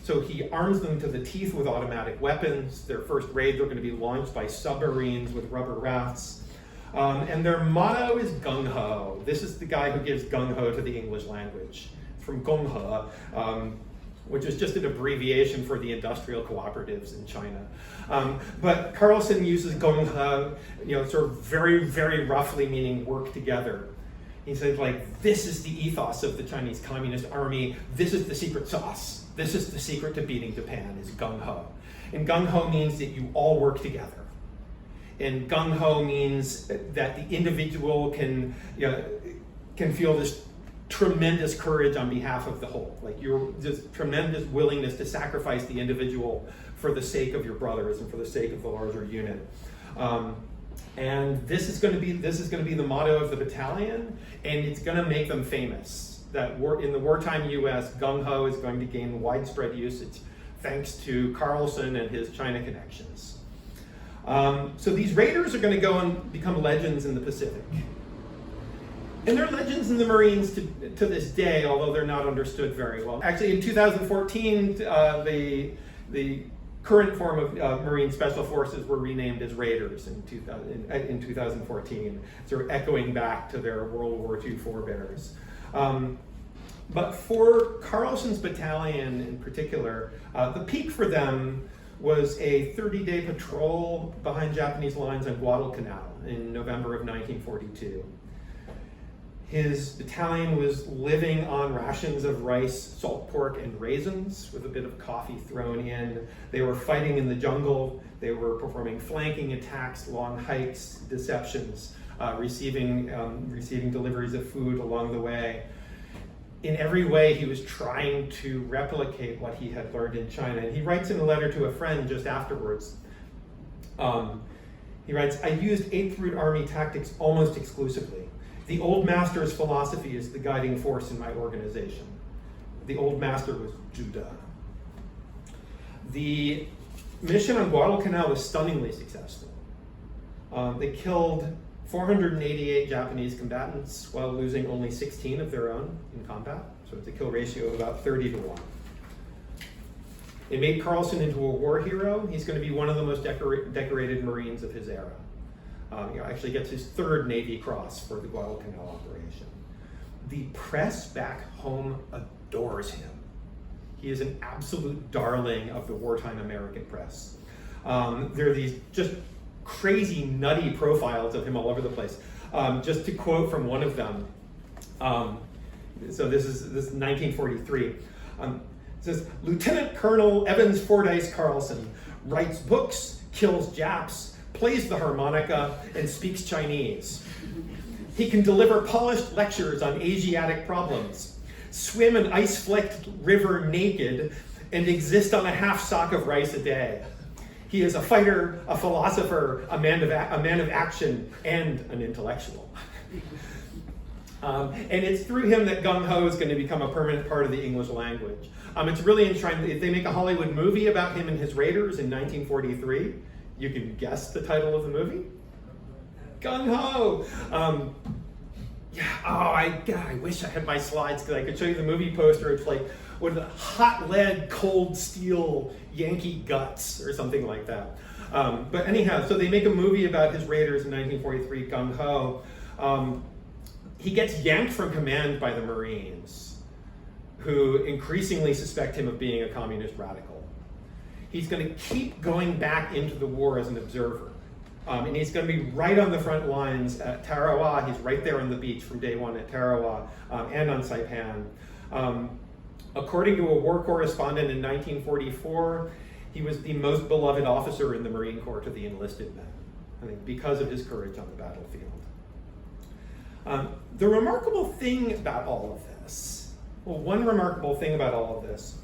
So he arms them to the teeth with automatic weapons. Their first raids are going to be launched by submarines with rubber rafts. And their motto is gung-ho. This is the guy who gives gung-ho to the English language. It's from gong-he, which is just an abbreviation for the industrial cooperatives in China. But Carlson uses gong-he, sort of very, very roughly meaning work together. He says, this is the ethos of the Chinese Communist Army. This is the secret sauce. This is the secret to beating Japan, is gung-ho. And gung-ho means that you all work together. And gung-ho means that the individual can feel this tremendous courage on behalf of the whole. Like you're just tremendous willingness to sacrifice the individual for the sake of your brothers and for the sake of the larger unit. And this is going to be the motto of the battalion, and it's going to make them famous. That in the wartime U.S., gung-ho is going to gain widespread usage thanks to Carlson and his China connections. So these raiders are going to go and become legends in the Pacific. And they're legends in the Marines to this day, although they're not understood very well. Actually, in 2014, the current form of Marine Special Forces were renamed as Raiders in 2014, sort of echoing back to their World War II forebears. But for Carlson's battalion in particular, the peak for them was a 30-day patrol behind Japanese lines on Guadalcanal in November of 1942. His battalion was living on rations of rice, salt pork, and raisins with a bit of coffee thrown in. They were fighting in the jungle. They were performing flanking attacks, long hikes, deceptions, receiving deliveries of food along the way. In every way, he was trying to replicate what he had learned in China. And he writes in a letter to a friend just afterwards, he writes, "I used 8th Route Army tactics almost exclusively. The old master's philosophy is the guiding force in my organization." The old master was Judah. The mission on Guadalcanal was stunningly successful. They killed 488 Japanese combatants while losing only 16 of their own in combat. So it's a kill ratio of about 30-1. It made Carlson into a war hero. He's going to be one of the most decorated Marines of his era. He actually gets his 3rd Navy Cross for the Guadalcanal operation. The press back home adores him. He is an absolute darling of the wartime American press. There are these just crazy, nutty profiles of him all over the place. Just to quote from one of them, so this is 1943. It says, "Lieutenant Colonel Evans Fordyce Carlson writes books, kills Japs, plays the harmonica, and speaks Chinese. He can deliver polished lectures on Asiatic problems, swim an ice-flecked river naked, and exist on a half sock of rice a day. He is a fighter, a philosopher, a man of action, and an intellectual." And it's through him that gung-ho is going to become a permanent part of the English language. It's really enshrined. If they make a Hollywood movie about him and his raiders in 1943, you can guess the title of the movie? Gung-ho! I wish I had my slides because I could show you the movie poster. It's like, what are the hot lead, cold steel, Yankee guts, or something like that. But anyhow, so they make a movie about his raiders in 1943, Gung-ho. He gets yanked from command by the Marines, who increasingly suspect him of being a communist radical. He's going to keep going back into the war as an observer. And he's going to be right on the front lines at Tarawa. He's right there on the beach from day one at Tarawa and on Saipan. According to a war correspondent in 1944, he was the most beloved officer in the Marine Corps to the enlisted men, I think, because of his courage on the battlefield. The remarkable thing about all of this, one remarkable thing about all of this,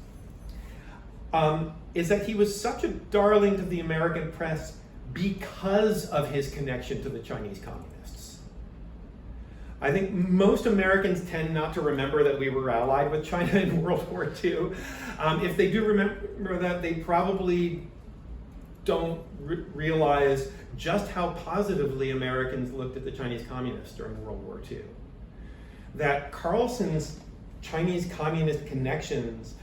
is that he was such a darling to the American press because of his connection to the Chinese communists. I think most Americans tend not to remember that we were allied with China in World War II. If they do remember that, they probably don't realize just how positively Americans looked at the Chinese communists during World War II. That Carlson's Chinese communist connections,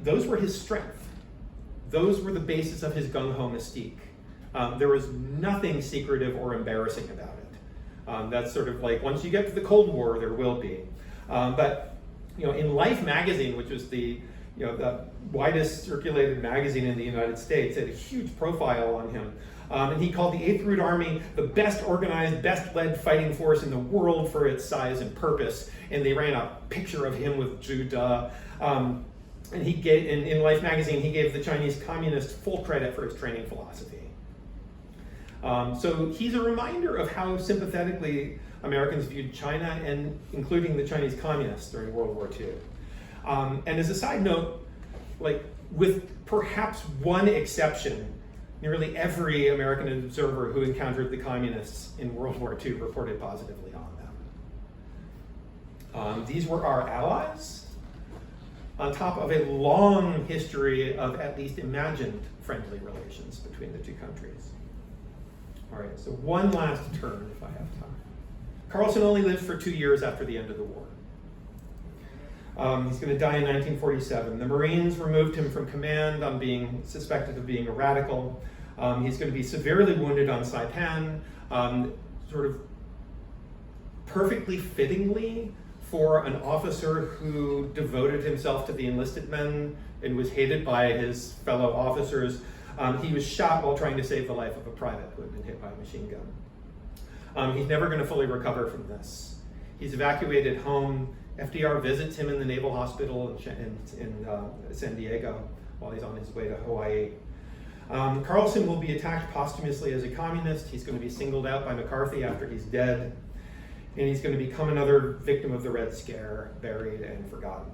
those were his strength. Those were the basis of his gung-ho mystique. There was nothing secretive or embarrassing about it. That's sort of like, once you get to the Cold War, there will be. But in Life magazine, which was the widest circulated magazine in the United States, had a huge profile on him. And he called the 8th Route Army the best organized, best led fighting force in the world for its size and purpose. And they ran a picture of him with Judah. And he gave, in Life magazine, he gave the Chinese communists full credit for his training philosophy. So he's a reminder of how sympathetically Americans viewed China, and including the Chinese communists during World War II. And as a side note, like with perhaps one exception, nearly every American observer who encountered the communists in World War II reported positively on them. These were our allies, on top of a long history of at least imagined friendly relations between the two countries. All right, so one last turn if I have time. Carlson only lived for 2 years after the end of the war. He's going to die in 1947. The Marines removed him from command on being suspected of being a radical. He's going to be severely wounded on Saipan, sort of perfectly fittingly for an officer who devoted himself to the enlisted men and was hated by his fellow officers. He was shot while trying to save the life of a private who had been hit by a machine gun. He's never going to fully recover from this. He's evacuated home. FDR visits him in the Naval Hospital in San Diego while he's on his way to Hawaii. Carlson will be attacked posthumously as a communist. He's going to be singled out by McCarthy after he's dead. And he's going to become another victim of the Red Scare, buried and forgotten.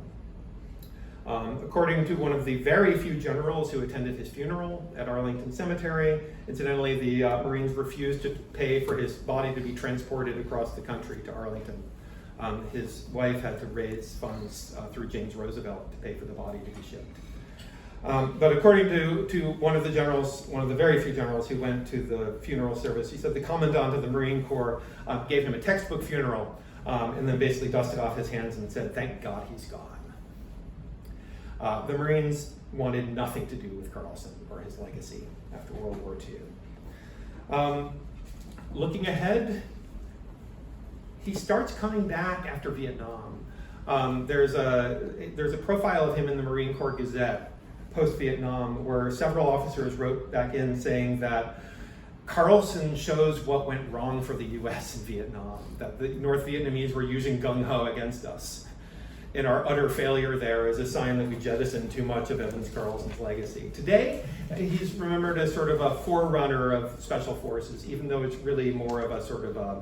According to one of the very few generals who attended his funeral at Arlington Cemetery, incidentally, the Marines refused to pay for his body to be transported across the country to Arlington. His wife had to raise funds through James Roosevelt to pay for the body to be shipped. But according to one of the generals, one of the very few generals who went to the funeral service, he said the commandant of the Marine Corps gave him a textbook funeral and then basically dusted off his hands and said, "Thank God he's gone." The Marines wanted nothing to do with Carlson or his legacy after World War II. Looking ahead, he starts coming back after Vietnam. There's a profile of him in the Marine Corps Gazette post-Vietnam where several officers wrote back in saying that Carlson shows what went wrong for the US in Vietnam, that the North Vietnamese were using gung-ho against us. And our utter failure there is a sign that we jettisoned too much of Evans Carlson's legacy. Today, he's remembered as sort of a forerunner of special forces, even though it's really more of a sort of a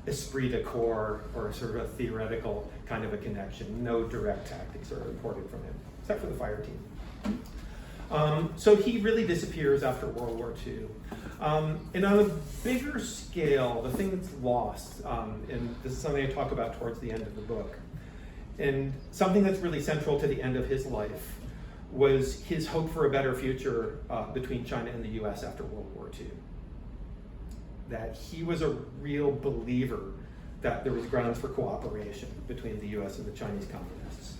esprit de corps or sort of a theoretical kind of a connection. No direct tactics are imported from him, except for the fire team. So he really disappears after World War II. And on a bigger scale, the thing that's lost, and this is something I talk about towards the end of the book, and something that's really central to the end of his life was his hope for a better future between China and the US after World War II. That he was a real believer that there was grounds for cooperation between the US and the Chinese communists.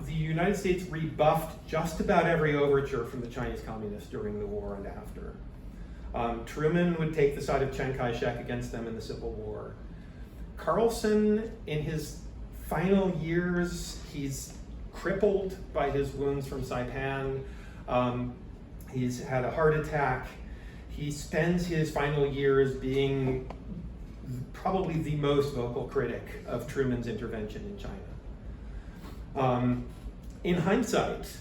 The United States rebuffed just about every overture from the Chinese communists during the war and after. Truman would take the side of Chiang Kai-shek against them in the Civil War. Carlson, in his final years, he's crippled by his wounds from Saipan. He's had a heart attack. He spends his final years being probably the most vocal critic of Truman's intervention in China. In hindsight,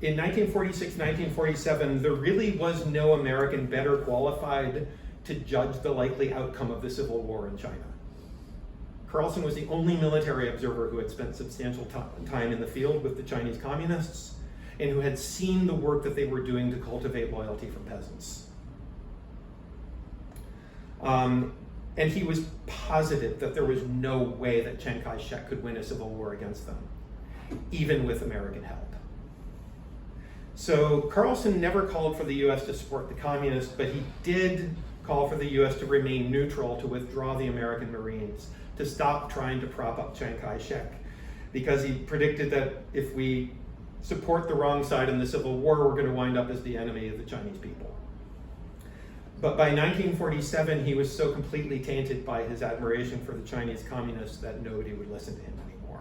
in 1946, 1947, there really was no American better qualified to judge the likely outcome of the Civil War in China. Carlson was the only military observer who had spent substantial time in the field with the Chinese communists and who had seen the work that they were doing to cultivate loyalty from peasants. And he was positive that there was no way that Chiang Kai-shek could win a civil war against them, even with American help. So Carlson never called for the US to support the communists, but he did call for the US to remain neutral, to withdraw the American Marines, to stop trying to prop up Chiang Kai-shek, because he predicted that if we support the wrong side in the Civil War, we're going to wind up as the enemy of the Chinese people. But by 1947, he was so completely tainted by his admiration for the Chinese communists that nobody would listen to him anymore.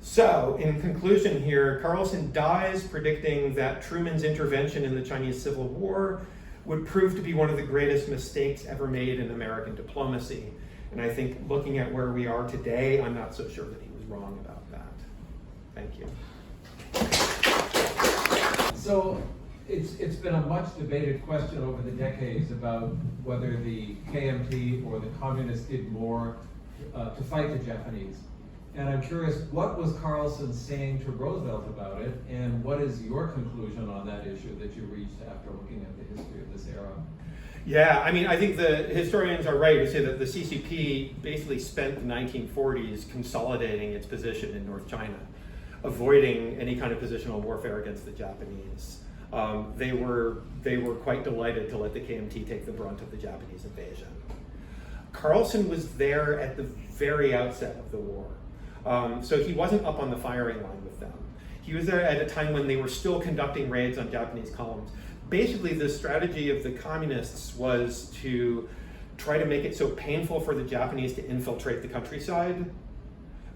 So, in conclusion here, Carlson dies predicting that Truman's intervention in the Chinese Civil War would prove to be one of the greatest mistakes ever made in American diplomacy. And I think looking at where we are today, I'm not so sure that he was wrong about that. Thank you. So It's been a much debated question over the decades about whether the KMT or the communists did more to fight the Japanese. And I'm curious, what was Carlson saying to Roosevelt about it, and what is your conclusion on that issue that you reached after looking at the history of this era? Yeah, I mean, I think the historians are right to say that the CCP basically spent the 1940s consolidating its position in North China, avoiding any kind of positional warfare against the Japanese. They were quite delighted to let the KMT take the brunt of the Japanese invasion. Carlson was there at the very outset of the war. So he wasn't up on the firing line with them. He was there at a time when they were still conducting raids on Japanese columns. Basically, the strategy of the communists was to try to make it so painful for the Japanese to infiltrate the countryside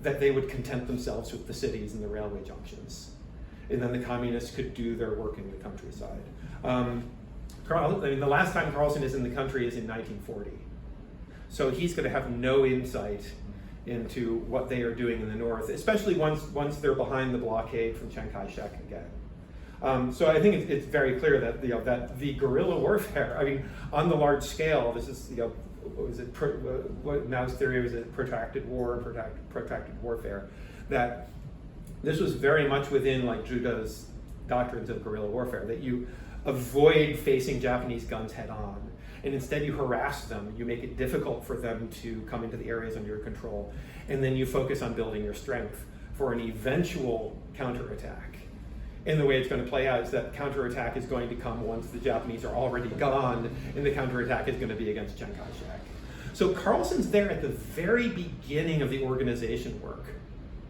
that they would content themselves with the cities and the railway junctions. And then the communists could do their work in the countryside. The last time Carlson is in the country is in 1940. So he's going to have no insight into what they are doing in the north, especially once they're behind the blockade from Chiang Kai-shek again. So I think it's very clear that that the guerrilla warfare, I mean, on the large scale, this is what Mao's theory was, a protracted war, protracted warfare. That this was very much within like Juda's doctrines of guerrilla warfare, that you avoid facing Japanese guns head on. And instead you harass them, you make it difficult for them to come into the areas under your control, and then you focus on building your strength for an eventual counterattack. And the way it's going to play out is that counterattack is going to come once the Japanese are already gone, and the counterattack is going to be against Chiang Kai-shek. So Carlson's there at the very beginning of the organization work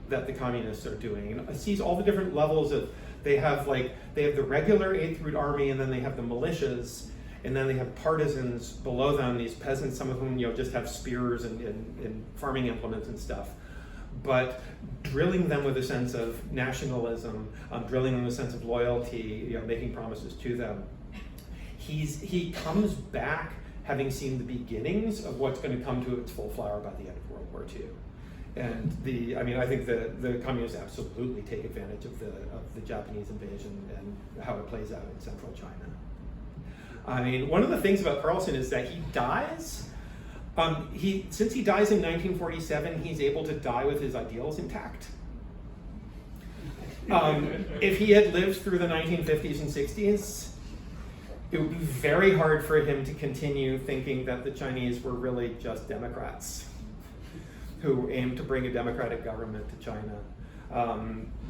that the communists are doing, and sees all the different levels of, they have the regular 8th Route Army, and then they have the militias, and then they have partisans below them, these peasants, some of whom just have spears and farming implements and stuff. But drilling them with a sense of nationalism, drilling them with a sense of loyalty, making promises to them. He comes back having seen the beginnings of what's going to come to its full flower by the end of World War II. And I think the communists absolutely take advantage of the Japanese invasion and how it plays out in central China. I mean, one of the things about Carlson is that he dies. Since he dies in 1947, he's able to die with his ideals intact. If he had lived through the 1950s and 60s, it would be very hard for him to continue thinking that the Chinese were really just Democrats who aimed to bring a democratic government to China.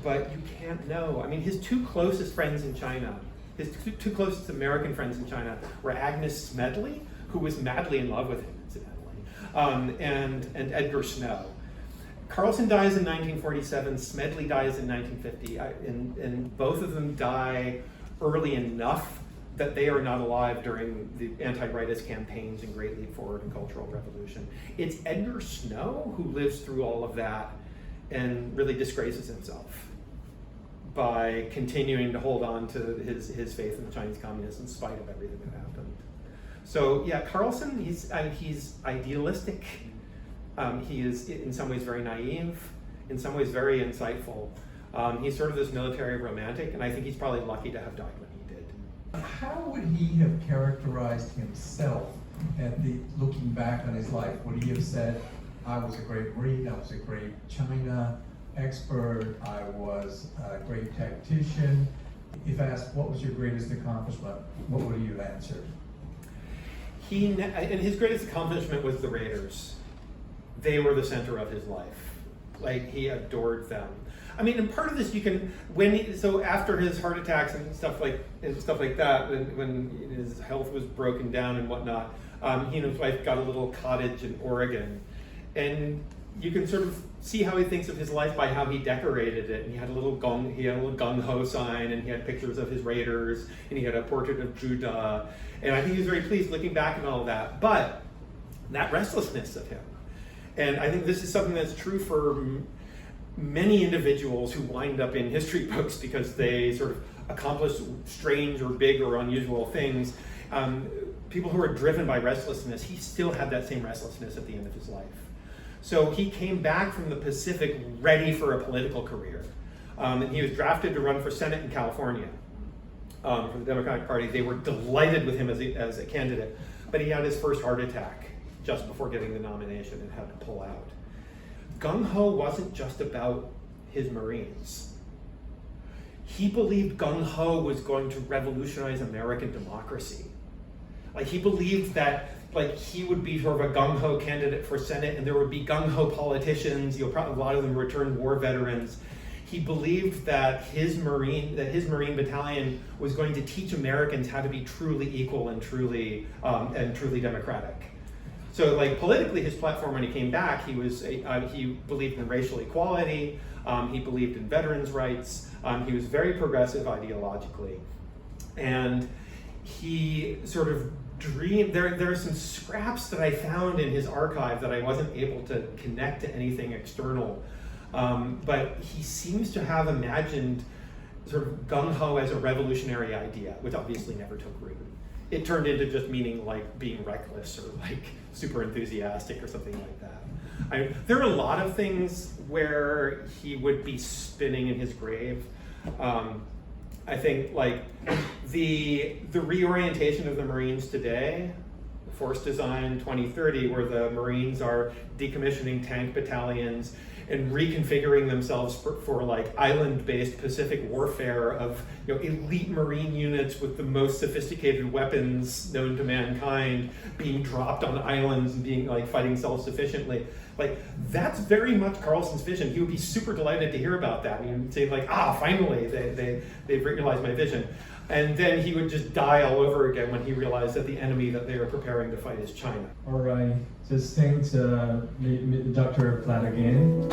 But you can't know. I mean, his two closest friends in China, his two closest American friends in China were Agnes Smedley, who was madly in love with him, incidentally, and Edgar Snow. Carlson dies in 1947, Smedley dies in 1950, and both of them die early enough that they are not alive during the anti-rightist campaigns and Great Leap Forward and Cultural Revolution. It's Edgar Snow who lives through all of that and really disgraces himself by continuing to hold on to his faith in the Chinese communists in spite of everything that happened. So yeah, Carlson, he's idealistic. He is in some ways very naive, in some ways very insightful. He's sort of this military romantic, and I think he's probably lucky to have died when he did. How would he have characterized himself looking back on his life? Would he have said, I was a great Marine, I was a great China expert, I was a great tactician? If asked, what was your greatest accomplishment, what would you have answered? And his greatest accomplishment was the Raiders. They were the center of his life. Like, he adored them. I mean, and part of this so after his heart attacks and stuff like that, when his health was broken down and whatnot, he and his wife got a little cottage in Oregon, and you can sort of see how he thinks of his life by how he decorated it. And he had a little gung ho sign, and he had pictures of his raiders, and he had a portrait of Judah, and I think he was very pleased looking back at all of that. But that restlessness of him, and I think this is something that's true for many individuals who wind up in history books because they sort of accomplish strange or big or unusual things. People who are driven by restlessness, he still had that same restlessness at the end of his life. So he came back from the Pacific ready for a political career. And he was drafted to run for Senate in California. for the Democratic Party. They were delighted with him as a candidate, but he had his first heart attack just before getting the nomination and had to pull out. Gung-ho wasn't just about his Marines. He believed gung-ho was going to revolutionize American democracy. Like, he believed that he would be sort of a gung-ho candidate for Senate, and there would be gung-ho politicians, a lot of them returned war veterans. He believed that his Marine battalion was going to teach Americans how to be truly equal and truly democratic. So, politically, his platform when he came back, he believed in racial equality. He believed in veterans' rights. He was very progressive ideologically, and he sort of dreamed. There are some scraps that I found in his archive that I wasn't able to connect to anything external. But he seems to have imagined sort of gung-ho as a revolutionary idea, which obviously never took root. It turned into just meaning being reckless or super enthusiastic or something like that. There are a lot of things where he would be spinning in his grave. I think the reorientation of the Marines today, Force Design 2030, where the Marines are decommissioning tank battalions and reconfiguring themselves for island-based Pacific warfare of elite Marine units with the most sophisticated weapons known to mankind being dropped on islands and being fighting self-sufficiently. That's very much Carlson's vision. He would be super delighted to hear about that. He would say finally they've realized my vision. And then he would just die all over again when he realized that the enemy that they were preparing to fight is China. All right, just thanks Dr. Platt again.